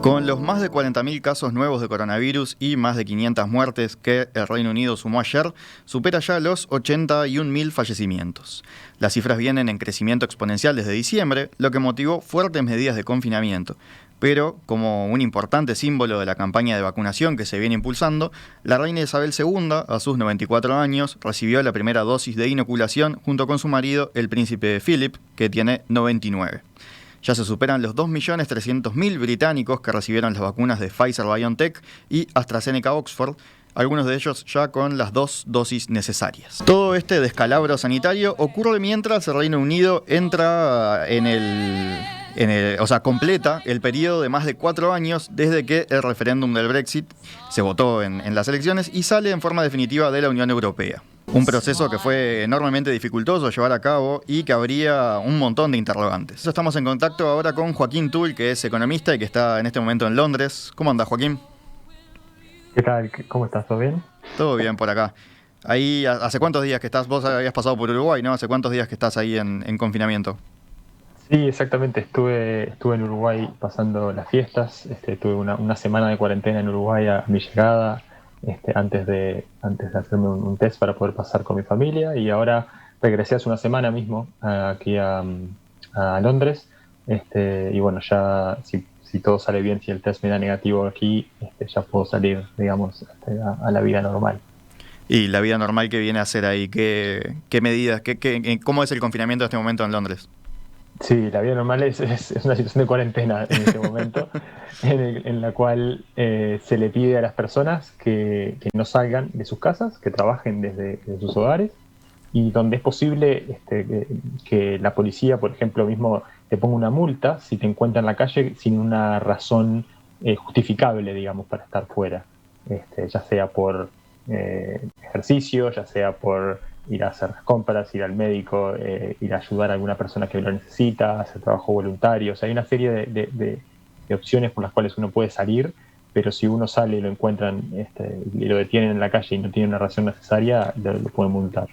Con los más de 40.000 casos nuevos de coronavirus y más de 500 muertes que el Reino Unido sumó ayer, supera ya los 81.000 fallecimientos. Las cifras vienen en crecimiento exponencial desde diciembre, lo que motivó fuertes medidas de confinamiento. Pero, como un importante símbolo de la campaña de vacunación que se viene impulsando, la reina Isabel II, a sus 94 años, recibió la primera dosis de inoculación junto con su marido, el príncipe Philip, que tiene 99. Ya se superan los 2.300.000 británicos que recibieron las vacunas de Pfizer-BioNTech y AstraZeneca-Oxford, algunos de ellos ya con las 2 dosis necesarias. Todo este descalabro sanitario ocurre mientras el Reino Unido entra completa el periodo de más de 4 años desde que el referéndum del Brexit se votó en las elecciones y sale en forma definitiva de la Unión Europea. Un proceso que fue enormemente dificultoso llevar a cabo y que habría un montón de interrogantes. Estamos en contacto ahora con Joaquín Tull, que es economista y que está en este momento en Londres. ¿Cómo anda, Joaquín? ¿Qué tal? ¿Cómo estás? ¿Todo bien? Todo bien por acá. Ahí, ¿hace cuántos días que estás? Vos habías pasado por Uruguay, ¿no? ¿Hace cuántos días que estás ahí en confinamiento? Sí, exactamente. Estuve en Uruguay pasando las fiestas. Tuve una semana de cuarentena en Uruguay a mi llegada, antes de hacerme un test para poder pasar con mi familia. Y ahora regresé hace una semana mismo aquí a Londres. Y bueno, ya si todo sale bien, si el test me da negativo aquí, ya puedo salir, digamos, a la vida normal. Y la vida normal que viene a hacer ahí, ¿qué medidas, cómo es el confinamiento en este momento en Londres? Sí, la vida normal es una situación de cuarentena en este momento, en la cual se le pide a las personas que no salgan de sus casas, que trabajen desde sus hogares, y donde es posible que la policía, por ejemplo, mismo te ponga una multa si te encuentra en la calle sin una razón justificable, digamos, para estar fuera, ya sea por ejercicio, ya sea por ir a hacer las compras, ir al médico, ir a ayudar a alguna persona que lo necesita, hacer trabajo voluntario. O sea, hay una serie de opciones por las cuales uno puede salir, pero si uno sale y lo encuentran y lo detienen en la calle y no tiene una razón necesaria, lo pueden multar.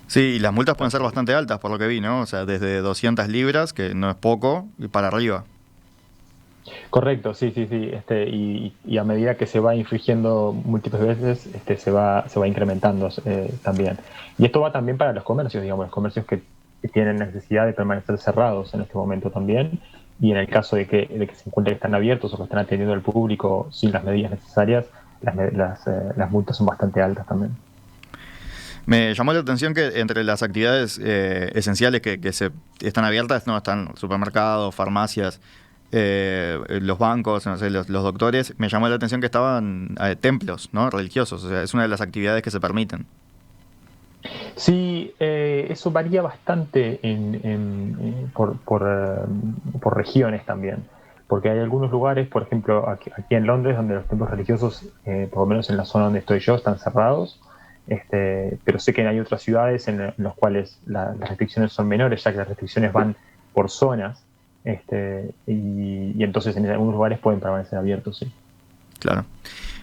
Sí, y las multas pueden ser bastante altas, por lo que vi, ¿no? O sea, desde 200 libras, que no es poco, y para arriba. Correcto, sí, sí, sí. Y a medida que se va infringiendo múltiples veces, se va incrementando también. Y esto va también para los comercios, digamos, los comercios que tienen necesidad de permanecer cerrados en este momento también. Y en el caso de que se encuentren que están abiertos o que están atendiendo al público sin las medidas necesarias, las multas son bastante altas también. Me llamó la atención que entre las actividades esenciales que se están abiertas, no, están supermercados, farmacias, los bancos, no sé, los doctores. Me llamó la atención que estaban templos, ¿no? Religiosos. O sea, es una de las actividades que se permiten. Sí, eso varía bastante por regiones también, porque hay algunos lugares, por ejemplo, aquí en Londres, donde los templos religiosos, por lo menos en la zona donde estoy yo, están cerrados, pero sé que hay otras ciudades en las cuales las restricciones son menores, ya que las restricciones van por zonas, y entonces en algunos lugares pueden permanecer abiertos, sí. Claro.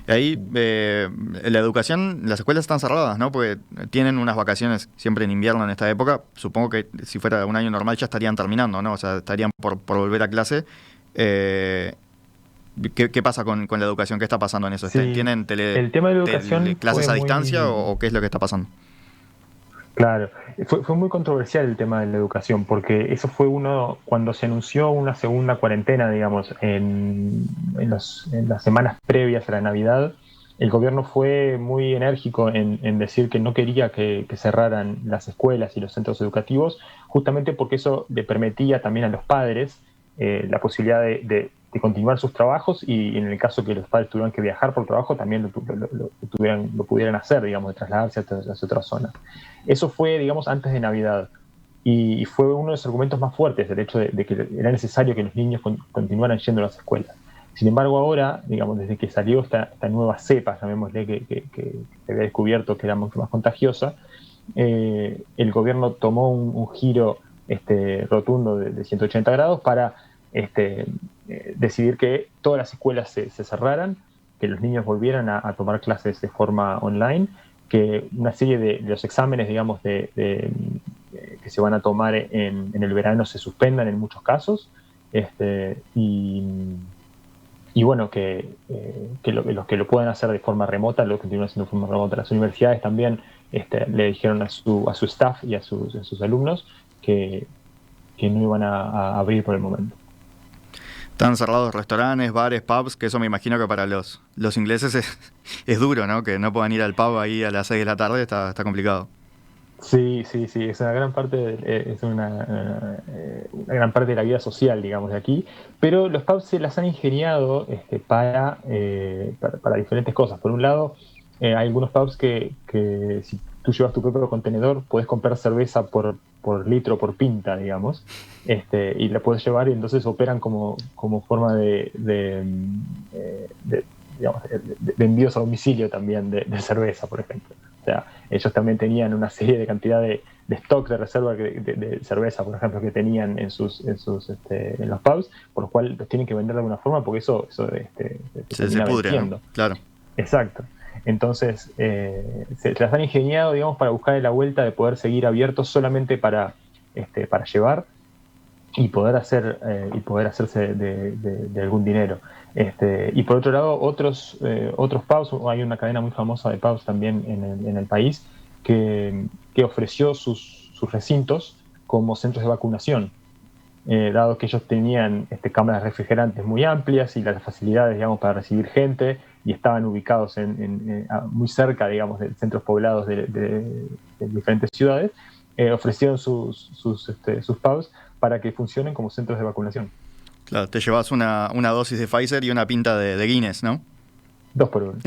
Ahí la educación, las escuelas están cerradas, ¿no? Porque tienen unas vacaciones siempre en invierno en esta época. Supongo que si fuera un año normal ya estarían terminando, ¿no? O sea, estarían por volver a clase. Eh, ¿Qué pasa con la educación? ¿Qué está pasando en eso? Sí, ¿Tienen el tema de educación clases fue a distancia muy. o qué es lo que está pasando? Claro, fue muy controversial el tema de la educación, porque eso fue cuando se anunció una segunda cuarentena, digamos, en las semanas previas a la Navidad, el gobierno fue muy enérgico en decir que no quería que cerraran las escuelas y los centros educativos, justamente porque eso le permitía también a los padres la posibilidad de continuar sus trabajos y en el caso que los padres tuvieran que viajar por trabajo, también lo pudieran hacer, digamos, de trasladarse hacia otra zona. Eso fue, digamos, antes de Navidad. Y fue uno de los argumentos más fuertes, el hecho de que era necesario que los niños continuaran yendo a las escuelas. Sin embargo, ahora, digamos, desde que salió esta nueva cepa, llamémosle, que se había descubierto que era mucho más contagiosa, el gobierno tomó un giro rotundo de 180 grados para este, decidir que todas las escuelas se cerraran, que los niños volvieran a tomar clases de forma online, que una serie de los exámenes, digamos, que se van a tomar en el verano se suspendan en muchos casos, este, y, y bueno, los que lo puedan hacer de forma remota, lo continúan haciendo de forma remota. Las universidades también le dijeron a su staff y a sus alumnos que no iban a abrir por el momento. Están cerrados restaurantes, bares, pubs, que eso me imagino que para los ingleses es duro, ¿no? Que no puedan ir al pub ahí a las 6 de la tarde, está complicado. Sí, sí, sí, es una gran parte, es una gran parte de la vida social, digamos, de aquí, pero los pubs se las han ingeniado para diferentes cosas. Por un lado, hay algunos pubs que si tú llevas tu propio contenedor, puedes comprar cerveza por litro, por pinta, digamos, y la puedes llevar y entonces operan como forma digamos, de envíos a domicilio también de cerveza, por ejemplo. O sea, ellos también tenían una serie de cantidad de stock de reserva de cerveza, por ejemplo, que tenían en los pubs, por lo cual los tienen que vender de alguna forma porque eso se Se termina pudre, ¿no? venciendo. Claro. Exacto. Entonces, se las han ingeniado, digamos, para buscar la vuelta de poder seguir abiertos solamente para llevar y poder hacerse de algún dinero. Y por otro lado, otros pubs, hay una cadena muy famosa de pubs también en el país que ofreció sus recintos como centros de vacunación, dado que ellos tenían cámaras refrigerantes muy amplias y las facilidades, digamos, para recibir gente y estaban ubicados muy cerca, digamos, de centros poblados de diferentes ciudades, ofrecieron sus pubs para que funcionen como centros de vacunación. Claro, te llevas una dosis de Pfizer y una pinta de Guinness, ¿no? 2 por 1.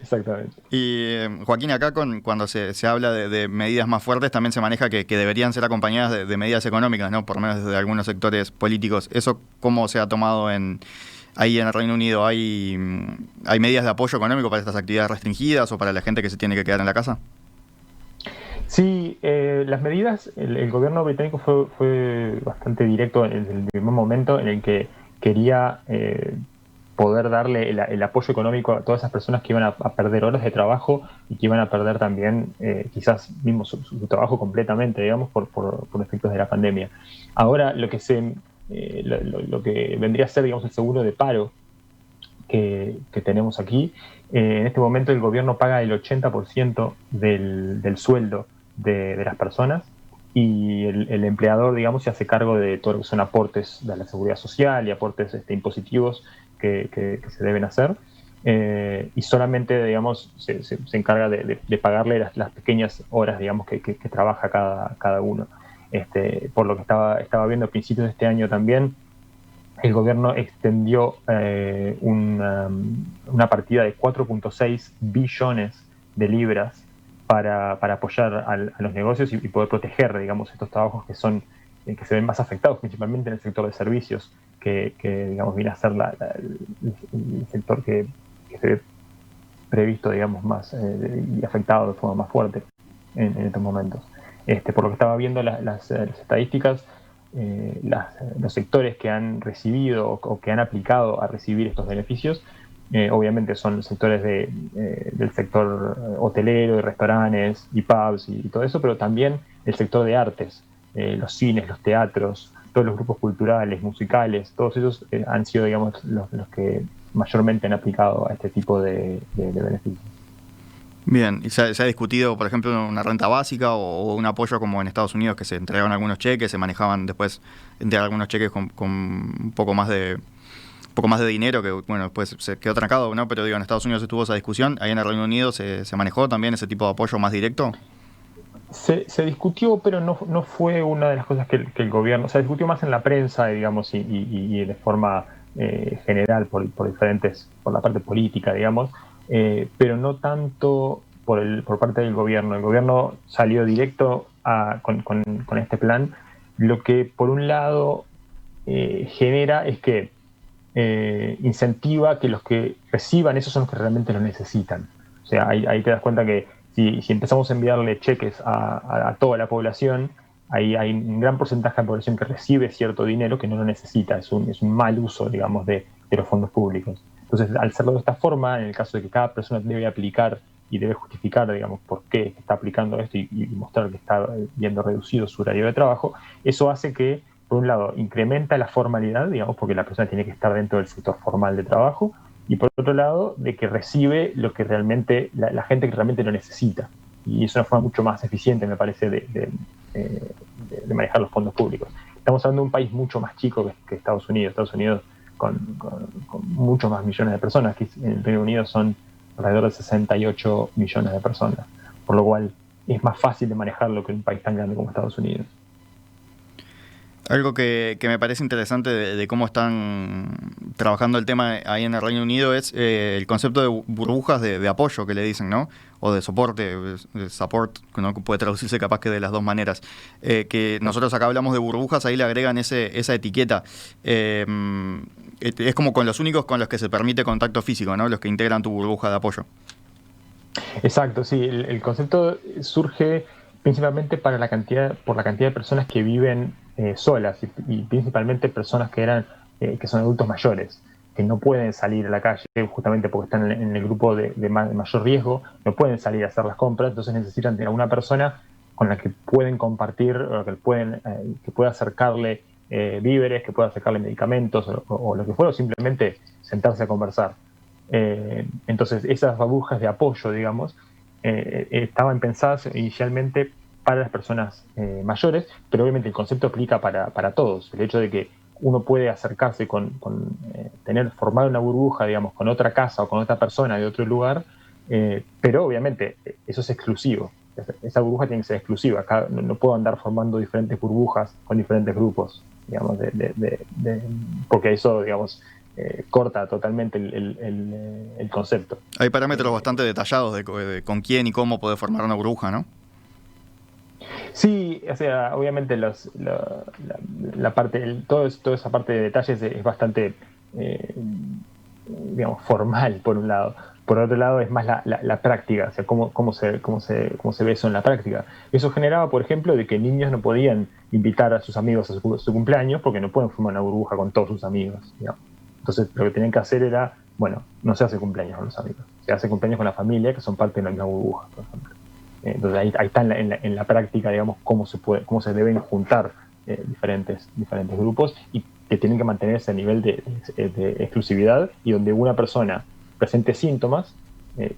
Exactamente. Y Joaquín, acá cuando se habla de medidas más fuertes, también se maneja que deberían ser acompañadas de medidas económicas, ¿no? Por lo menos desde algunos sectores políticos. ¿Eso cómo se ha tomado ahí en el Reino Unido? ¿Hay medidas de apoyo económico para estas actividades restringidas o para la gente que se tiene que quedar en la casa? Sí, las medidas, el gobierno británico fue bastante directo desde el primer momento en el que quería poder darle el apoyo económico a todas esas personas que iban a perder horas de trabajo y que iban a perder también quizás mismo su trabajo completamente, digamos, por efectos de la pandemia. Ahora, lo que vendría a ser, digamos, el seguro de paro que tenemos aquí, en este momento el gobierno paga el 80% del sueldo de las personas y el empleador, digamos, se hace cargo de todo lo que son aportes de la seguridad social y aportes impositivos que se deben hacer. Y solamente, digamos, se encarga de pagarle las pequeñas horas, digamos, que trabaja cada uno. Por lo que estaba viendo a principios de este año también, el gobierno extendió una partida de 4.6 billones de libras para apoyar a los negocios y poder proteger, digamos, estos trabajos que se ven más afectados, principalmente en el sector de servicios, que digamos, viene a ser el sector que se ve previsto, digamos, más y afectado de forma más fuerte en estos momentos. Por lo que estaba viendo las estadísticas, los sectores que han recibido o que han aplicado a recibir estos beneficios, obviamente son los sectores del sector hotelero, de restaurantes y pubs y todo eso, pero también el sector de artes, los cines, los teatros, todos los grupos culturales, musicales, todos ellos han sido, digamos, los que mayormente han aplicado a este tipo de beneficios. Bien, ¿y se ha discutido, por ejemplo, una renta básica o un apoyo como en Estados Unidos, que se entregaban algunos cheques, se manejaban después entre algunos cheques con un poco más de dinero, que bueno, después se quedó trancado, ¿no? Pero digo, en Estados Unidos estuvo esa discusión, ahí en el Reino Unido se manejó también ese tipo de apoyo más directo? Se discutió, pero no fue una de las cosas que el gobierno, se discutió más en la prensa, digamos, y de forma general por la parte política, digamos, pero no tanto por parte del gobierno. El gobierno salió directo con este plan, lo que por un lado genera es que incentiva que los que reciban esos son los que realmente lo necesitan. O sea, ahí te das cuenta que si empezamos a enviarle cheques a toda la población, ahí hay un gran porcentaje de población que recibe cierto dinero que no lo necesita. Es un mal uso, digamos, de los fondos públicos. Entonces, al hacerlo de esta forma, en el caso de que cada persona debe aplicar y debe justificar, digamos, por qué está aplicando esto y mostrar que está viendo reducido su horario de trabajo, eso hace que por un lado, incrementa la formalidad, digamos, porque la persona tiene que estar dentro del sector formal de trabajo, y por otro lado, de que recibe lo que realmente, la gente que realmente lo necesita. Y es una forma mucho más eficiente, me parece, de manejar los fondos públicos. Estamos hablando de un país mucho más chico que Estados Unidos. Estados Unidos con muchos más millones de personas, que en el Reino Unido son alrededor de 68 millones de personas, por lo cual es más fácil de manejarlo que un país tan grande como Estados Unidos. Algo que me parece interesante de cómo están trabajando el tema ahí en el Reino Unido es el concepto de burbujas de apoyo que le dicen, ¿no? O de soporte, de support, ¿no? Que puede traducirse capaz que de las dos maneras. Que nosotros acá hablamos de burbujas, ahí le agregan esa etiqueta. Es como con los únicos con los que se permite contacto físico, ¿no? Los que integran tu burbuja de apoyo. Exacto, sí, el concepto surge principalmente por la cantidad de personas que viven solas y principalmente personas que son adultos mayores, que no pueden salir a la calle justamente porque están en el grupo de mayor riesgo, no pueden salir a hacer las compras, entonces necesitan tener una persona con la que pueden compartir, que pueda acercarle víveres, que pueda acercarle medicamentos o lo que fuera, o simplemente sentarse a conversar. Entonces, esas burbujas de apoyo, digamos, estaban pensadas inicialmente para las personas mayores, pero obviamente el concepto aplica para todos. El hecho de que uno puede acercarse formar una burbuja, digamos, con otra casa o con otra persona de otro lugar, pero obviamente eso es exclusivo. Esa burbuja tiene que ser exclusiva. Acá no puedo andar formando diferentes burbujas con diferentes grupos, digamos, porque eso, digamos, corta totalmente el concepto. Hay parámetros bastante detallados de con quién y cómo poder formar una burbuja, ¿no? Sí, o sea, obviamente toda esa parte de detalles es bastante, digamos, formal por un lado. Por otro lado es más la práctica, o sea, cómo se ve eso en la práctica. Eso generaba, por ejemplo, de que niños no podían invitar a sus amigos a su cumpleaños porque no pueden formar una burbuja con todos sus amigos, digamos. Entonces lo que tenían que hacer era, bueno, no se hace cumpleaños con los amigos, se hace cumpleaños con la familia, que son parte de la misma burbuja, por ejemplo. Entonces ahí está en la práctica, digamos, cómo se deben juntar diferentes grupos y que tienen que mantenerse a nivel de exclusividad, y donde una persona presente síntomas,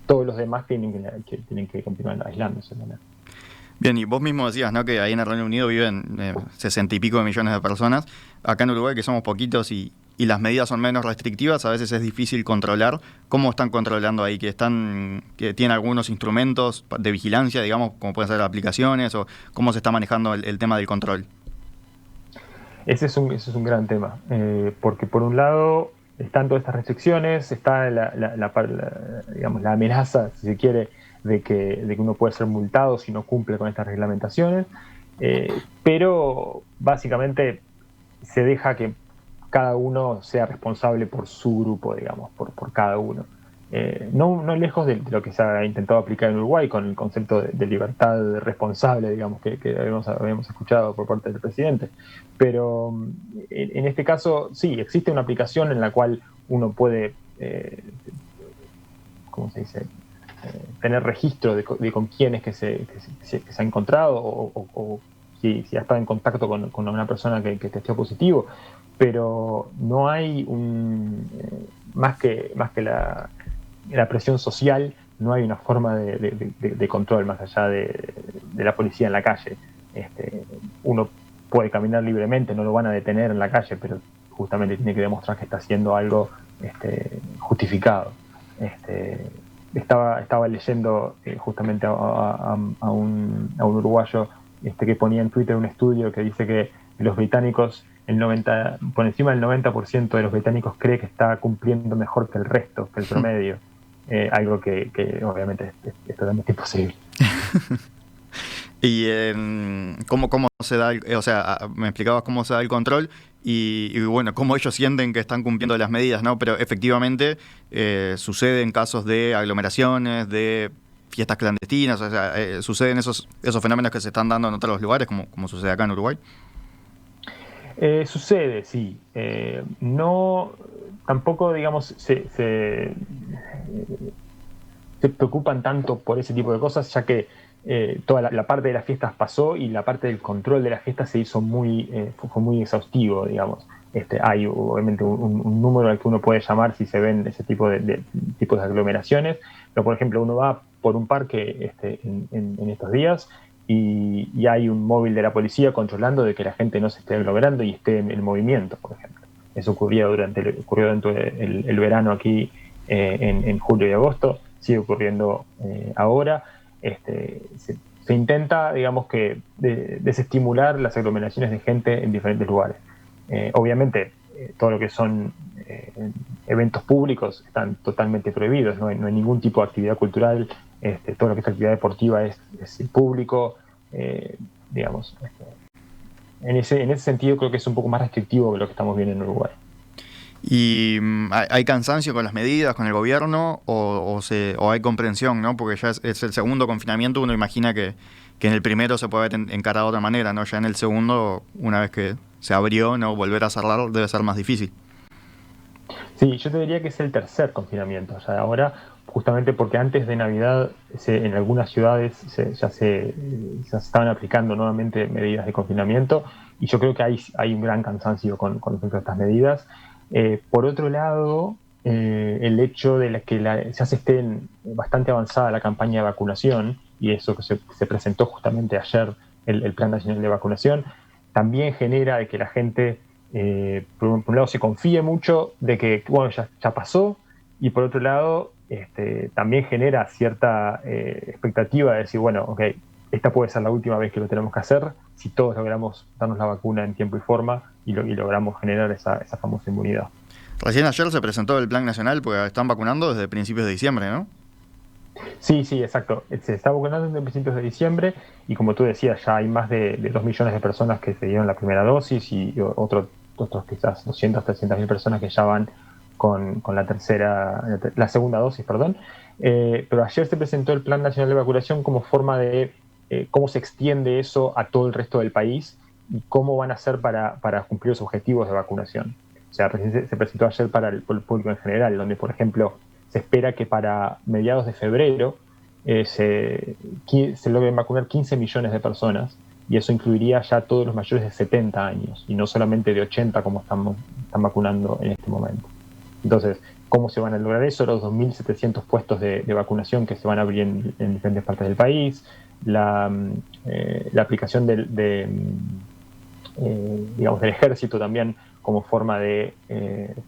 todos los demás tienen que continuar aislándose, ¿no? Bien, y vos mismo decías, ¿no?, que ahí en el Reino Unido viven 60 y pico de millones de personas. Acá en Uruguay, que somos poquitos y las medidas son menos restrictivas, a veces es difícil controlar. ¿Cómo están controlando ahí? ¿Que tienen algunos instrumentos de vigilancia, digamos, como pueden ser aplicaciones, o cómo se está manejando el tema del control? Ese es un gran tema, porque por un lado están todas estas restricciones, está digamos, la amenaza, si se quiere, de que uno puede ser multado si no cumple con estas reglamentaciones, pero básicamente se deja que cada uno sea responsable por su grupo, digamos, por cada uno. No lejos de lo que se ha intentado aplicar en Uruguay con el concepto de libertad responsable, digamos, que habíamos escuchado por parte del presidente. Pero en este caso, sí, existe una aplicación en la cual uno puede, ¿cómo se dice?, tener registro de con quién es que se ha encontrado o si ha estado en contacto con una persona que testeó positivo, pero no hay más que la presión social, no hay una forma de control más allá de la policía en la calle. Uno puede caminar libremente, no lo van a detener en la calle, pero justamente tiene que demostrar que está haciendo algo justificado. Estaba leyendo justamente a un uruguayo que ponía en Twitter un estudio que dice que los británicos, por encima del 90% de los británicos cree que está cumpliendo mejor que el resto, que el promedio. Algo que obviamente es totalmente imposible. Y cómo se da, o sea, me explicabas cómo se da el control y bueno, cómo ellos sienten que están cumpliendo las medidas, ¿no? Pero efectivamente suceden casos de aglomeraciones, de fiestas clandestinas, o sea, suceden esos fenómenos que se están dando en otros lugares, como sucede acá en Uruguay. Sucede, sí. No, tampoco, digamos, se preocupan tanto por ese tipo de cosas, ya que toda la parte de las fiestas pasó y la parte del control de las fiestas se hizo fue muy exhaustivo, digamos. Hay obviamente un número al que uno puede llamar si se ven ese tipos de aglomeraciones, pero por ejemplo uno va por un parque en estos días y hay un móvil de la policía controlando de que la gente no se esté aglomerando y esté en movimiento, por ejemplo. Eso ocurrió durante el verano aquí en julio y agosto, sigue ocurriendo ahora. Se intenta, digamos, que desestimular las aglomeraciones de gente en diferentes lugares. Obviamente, todo lo que son eventos públicos están totalmente prohibidos, no hay ningún tipo de actividad cultural, todo lo que es actividad deportiva es público, digamos. En ese sentido creo que es un poco más restrictivo que lo que estamos viendo en Uruguay. ¿Y hay cansancio con las medidas, con el gobierno, o hay comprensión, ¿no? Porque ya es el segundo confinamiento, uno imagina que en el primero se puede haber encarado de otra manera, ¿no? Ya en el segundo, una vez que se abrió, ¿no? Volver a cerrar debe ser más difícil. Sí, yo te diría que es el tercer confinamiento. O sea, ahora, justamente porque antes de Navidad, en algunas ciudades ya se estaban aplicando nuevamente medidas de confinamiento, y yo creo que hay un gran cansancio con respecto a estas medidas. Por otro lado, el hecho de que ya se esté bastante avanzada la campaña de vacunación, y eso que se presentó justamente ayer, el Plan Nacional de Vacunación, también genera de que la gente, por un lado, se confíe mucho de que, bueno, ya pasó, y por otro lado, también genera cierta expectativa de decir, bueno, ok, esta puede ser la última vez que lo tenemos que hacer, si todos logramos darnos la vacuna en tiempo y forma y logramos generar esa famosa inmunidad. Recién ayer se presentó el Plan Nacional, porque están vacunando desde principios de diciembre, ¿no? Sí, exacto. Se está vacunando desde principios de diciembre y, como tú decías, ya hay más de 2 millones de personas que se dieron la primera dosis y otros quizás 200, 300 mil personas que ya van con la segunda dosis, perdón. Pero ayer se presentó el Plan Nacional de Vacunación como forma de cómo se extiende eso a todo el resto del país y cómo van a hacer para cumplir los objetivos de vacunación. O sea, se presentó ayer para el público en general, donde, por ejemplo, se espera que para mediados de febrero se logren vacunar 15 millones de personas, y eso incluiría ya todos los mayores de 70 años y no solamente de 80 como están vacunando en este momento. Entonces, ¿cómo se van a lograr eso? Los 2.700 puestos de vacunación que se van a abrir en diferentes partes del país, la aplicación digamos, del ejército también como forma de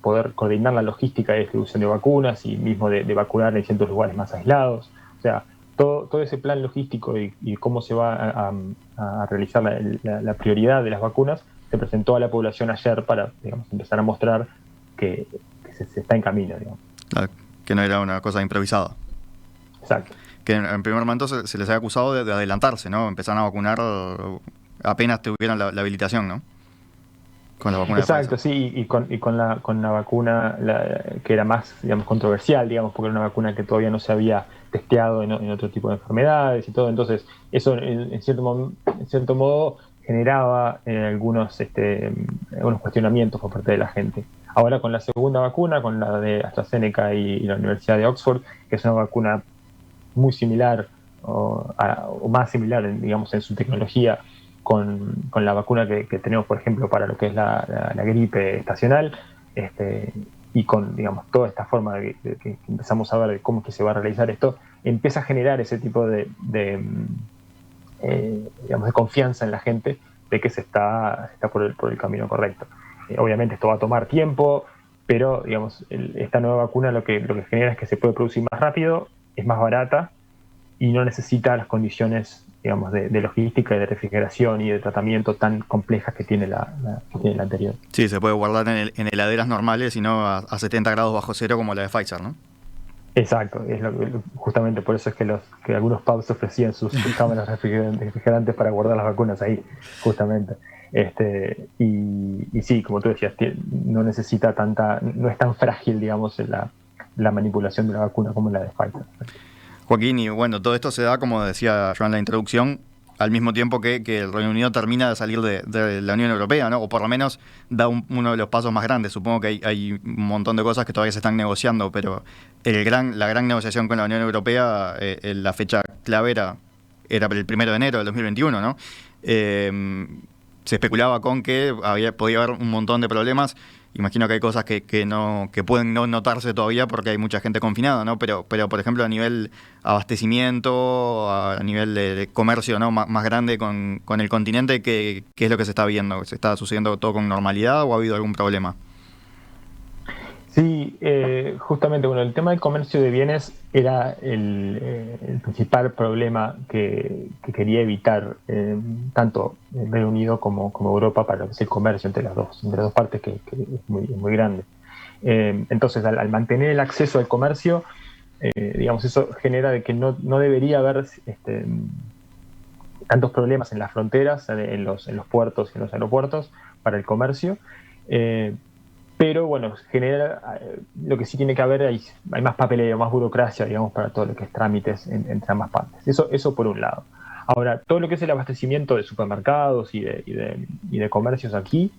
poder coordinar la logística de distribución de vacunas y mismo de vacunar en ciertos lugares más aislados. O sea, todo ese plan logístico y cómo se va a realizar la prioridad de las vacunas se presentó a la población ayer para, digamos, empezar a mostrar que se está en camino, digamos. Claro, que no era una cosa improvisada. Exacto. Que en primer momento se les había acusado de adelantarse, ¿no? Empezaron a vacunar apenas tuvieron la habilitación, ¿no? Con la vacuna. Exacto, sí, y con la vacuna que era más, digamos, controversial, digamos, porque era una vacuna que todavía no se había testeado en otro tipo de enfermedades y todo. Entonces, eso en cierto modo generaba algunos cuestionamientos por parte de la gente. Ahora, con la segunda vacuna, con la de AstraZeneca y la Universidad de Oxford, que es una vacuna muy similar o más similar, digamos, en su tecnología con la vacuna que tenemos, por ejemplo, para lo que es la gripe estacional, y con, digamos, toda esta forma de que empezamos a ver de cómo es que se va a realizar esto, empieza a generar ese tipo digamos, de confianza en la gente de que se está por el camino correcto. Obviamente esto va a tomar tiempo, pero, digamos, esta nueva vacuna lo que genera es que se puede producir más rápido, es más barata y no necesita las condiciones, digamos, de logística y de refrigeración y de tratamiento tan complejas que tiene la anterior. Sí, se puede guardar en heladeras normales y no a 70 grados bajo cero como la de Pfizer, ¿no? Exacto, justamente por eso es que algunos pubs ofrecían sus cámaras refrigerantes para guardar las vacunas ahí, justamente. Y sí, como tú decías, no necesita no es tan frágil, digamos, la manipulación de la vacuna como la de Pfizer. Joaquín, y bueno, todo esto se da, como decía yo en la introducción, al mismo tiempo que el Reino Unido termina de salir de la Unión Europea, ¿no? O por lo menos da uno de los pasos más grandes. Supongo que hay un montón de cosas que todavía se están negociando, pero la gran negociación con la Unión Europea, la fecha clave era era el 1 de enero del 2021, ¿no? Se especulaba con que podía haber un montón de problemas. Imagino que hay cosas que pueden no notarse todavía porque hay mucha gente confinada, ¿no? Pero por ejemplo, a nivel abastecimiento, a nivel de comercio, ¿no? Más grande con el continente, ¿qué es lo que se está viendo? ¿Se está sucediendo todo con normalidad o ha habido algún problema? Sí, justamente, bueno, el tema del comercio de bienes era el principal problema que quería evitar tanto el Reino Unido como Europa para lo que es el comercio entre las dos partes, que es muy grande. Entonces, al mantener el acceso al comercio, digamos, eso genera de que no debería haber tantos problemas en las fronteras, en los puertos y en los aeropuertos para el comercio. Pero bueno, genera, lo que sí tiene que haber, hay más papeleo, más burocracia, digamos, para todo lo que es trámites entre ambas partes. Eso por un lado. Ahora, todo lo que es el abastecimiento de supermercados y de comercios aquí,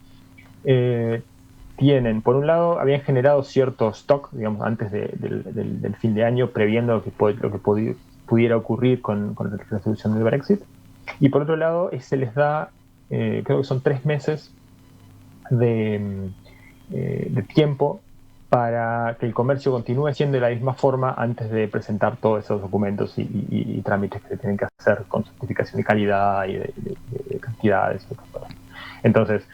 por un lado, habían generado cierto stock, digamos, antes del fin de año, previendo lo que pudiera ocurrir con la resolución del Brexit. Y por otro lado, se les da, creo que son 3 meses de tiempo para que el comercio continúe siendo de la misma forma antes de presentar todos esos documentos y trámites que se tienen que hacer con certificación de calidad y de cantidades. Entonces,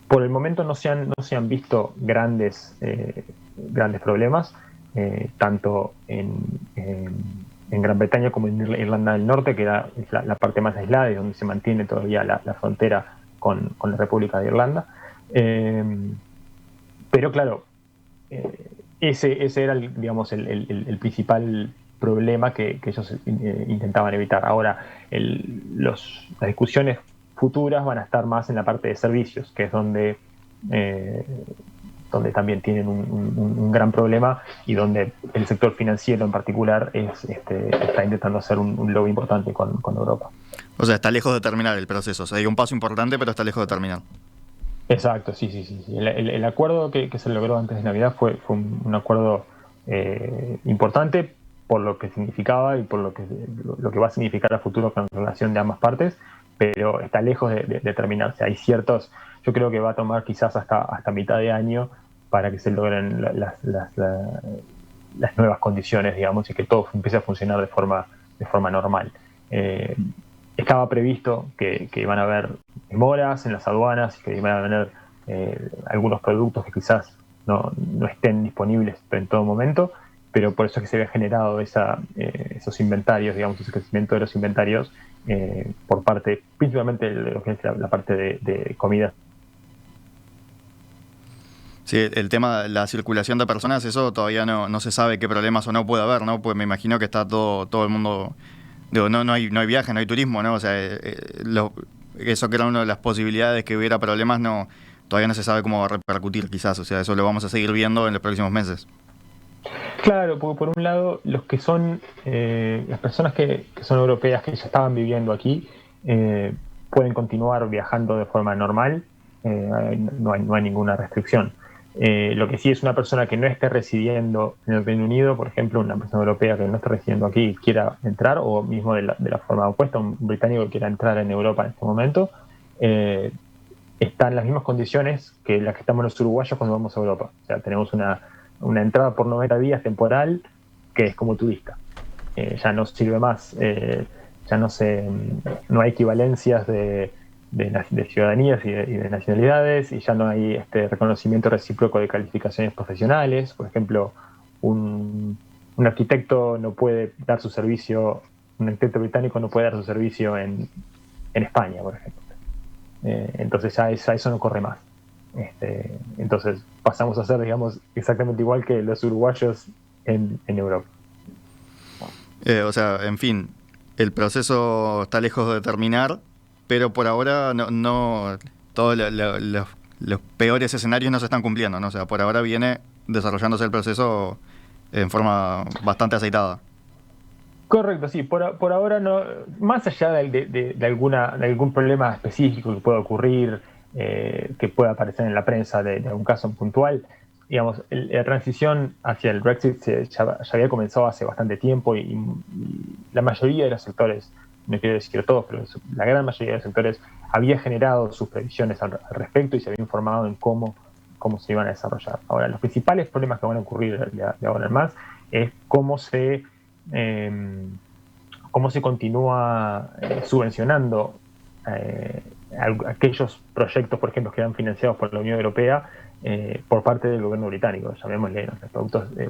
por el momento no se han visto grandes problemas, tanto en Gran Bretaña como en Irlanda del Norte, que era la parte más aislada y donde se mantiene todavía la frontera con la República de Irlanda. Pero claro, ese era digamos, el principal problema que ellos intentaban evitar. Ahora, las discusiones futuras van a estar más en la parte de servicios, que es donde también tienen un gran problema y donde el sector financiero en particular está intentando hacer un lobby importante con Europa. O sea, está lejos de terminar el proceso. O sea, hay un paso importante, pero está lejos de terminar. Exacto, sí. El acuerdo que se logró antes de Navidad fue un acuerdo importante por lo que significaba y por lo que va a significar a futuro con relación de ambas partes, pero está lejos de terminarse. Hay yo creo que va a tomar quizás hasta mitad de año para que se logren las nuevas condiciones, digamos, y que todo empiece a funcionar de forma normal. Estaba previsto que iban a haber demoras en las aduanas y que iban a haber algunos productos que quizás no estén disponibles en todo momento, pero por eso es que se había generado esos inventarios, digamos, ese crecimiento de los inventarios por parte, principalmente de lo que es la parte de comida. Sí, el tema de la circulación de personas, eso todavía no se sabe qué problemas o no puede haber, ¿no? Pues me imagino que está todo el mundo... Digo, no hay viaje, no hay turismo, ¿no? O sea, eso que era una de las posibilidades que hubiera problemas, todavía no se sabe cómo va a repercutir quizás. O sea, eso lo vamos a seguir viendo en los próximos meses. Claro, porque por un lado, los que son las personas que son europeas, que ya estaban viviendo aquí, pueden continuar viajando de forma normal, no hay ninguna restricción. Lo que sí es una persona que no esté residiendo en el Reino Unido, por ejemplo, una persona europea que no esté residiendo aquí y quiera entrar, o mismo de la forma opuesta, un británico que quiera entrar en Europa en este momento, está en las mismas condiciones que las que estamos los uruguayos cuando vamos a Europa. O sea, tenemos una entrada por 90 días temporal que es como turista. Ya no sirve más, no hay equivalencias de ciudadanías y de nacionalidades, y ya no hay reconocimiento recíproco de calificaciones profesionales. Por ejemplo, un arquitecto no puede dar su servicio, un arquitecto británico no puede dar su servicio en España, por ejemplo. Entonces ya eso no corre más. Entonces pasamos a ser, digamos, exactamente igual que los uruguayos en Europa. O sea, en fin, el proceso está lejos de terminar, pero por ahora no todos los peores escenarios no se están cumpliendo, ¿no? O sea, por ahora viene desarrollándose el proceso en forma bastante aceitada. Correcto, sí. Por ahora no, más allá de algún problema específico que pueda ocurrir, que pueda aparecer en la prensa de algún caso puntual, digamos, la transición hacia el Brexit ya había comenzado hace bastante tiempo y la mayoría de los sectores, no quiero decir todos, pero la gran mayoría de los sectores había generado sus previsiones al respecto y se había informado en cómo se iban a desarrollar. Ahora, los principales problemas que van a ocurrir de ahora en más es cómo se continúa subvencionando aquellos proyectos, por ejemplo, que eran financiados por la Unión Europea por parte del gobierno británico, llamémosle, ¿no?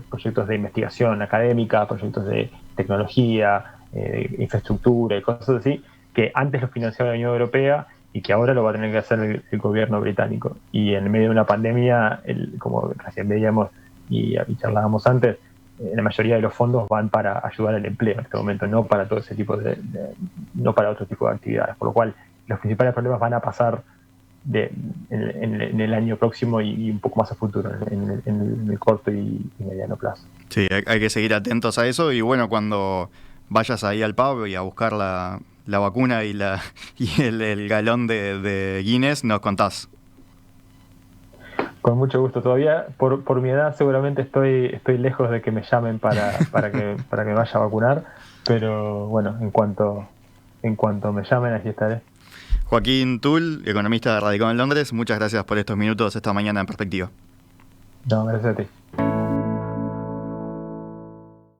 Proyectos de investigación académica, proyectos de tecnología, de infraestructura y cosas así, que antes los financiaba la Unión Europea y que ahora lo va a tener que hacer el gobierno británico. Y en medio de una pandemia, como recién veíamos y charlábamos antes, la mayoría de los fondos van para ayudar al empleo en este momento, no para todo ese tipo no para otro tipo de actividades, por lo cual los principales problemas van a pasar en el año próximo y un poco más a futuro, en el corto y mediano plazo. Sí, hay que seguir atentos a eso y bueno, cuando vayas ahí al pub y a buscar la vacuna y el galón de Guinness, nos contás. Con mucho gusto. Todavía, por mi edad, seguramente estoy lejos de que me llamen para que me vaya a vacunar, pero bueno, en cuanto me llamen, aquí estaré. Joaquín Tull, economista radicado en Londres, muchas gracias por estos minutos esta mañana en Perspectiva. No, gracias a ti.